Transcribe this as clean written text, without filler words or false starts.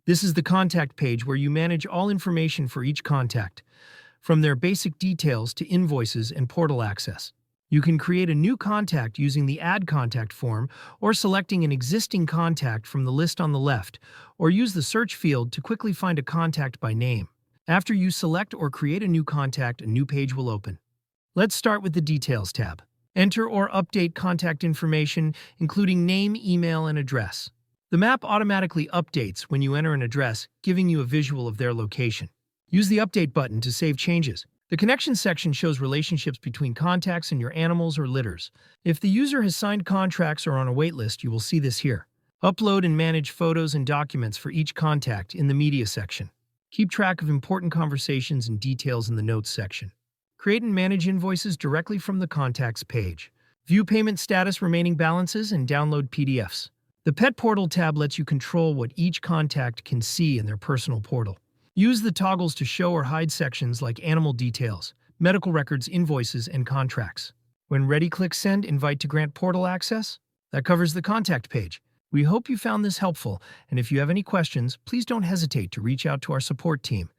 This is the contact page where you manage all information for each contact, from their basic details to invoices and portal access. You can create a new contact using the Add Contact form or selecting an existing contact from the list on the left, or use the search field to quickly find a contact by name. After you select or create a new contact, a new page will open. Let's start with the Details tab. Enter or update contact information, including name, email, and address. The map automatically updates when you enter an address, giving you a visual of their location. Use the Update button to save changes. The Connections section shows relationships between contacts and your animals or litters. If the user has signed contracts or on a waitlist, you will see this here. Upload and manage photos and documents for each contact in the Media section. Keep track of important conversations and details in the Notes section. Create and manage invoices directly from the Contacts page. View payment status, remaining balances, and download PDFs. The Pet Portal tab lets you control what each contact can see in their personal portal. Use the toggles to show or hide sections like animal details, medical records, invoices, and contracts. When ready, click Send, Invite to grant portal access. That covers the contact page. We hope you found this helpful, and if you have any questions, please don't hesitate to reach out to our support team.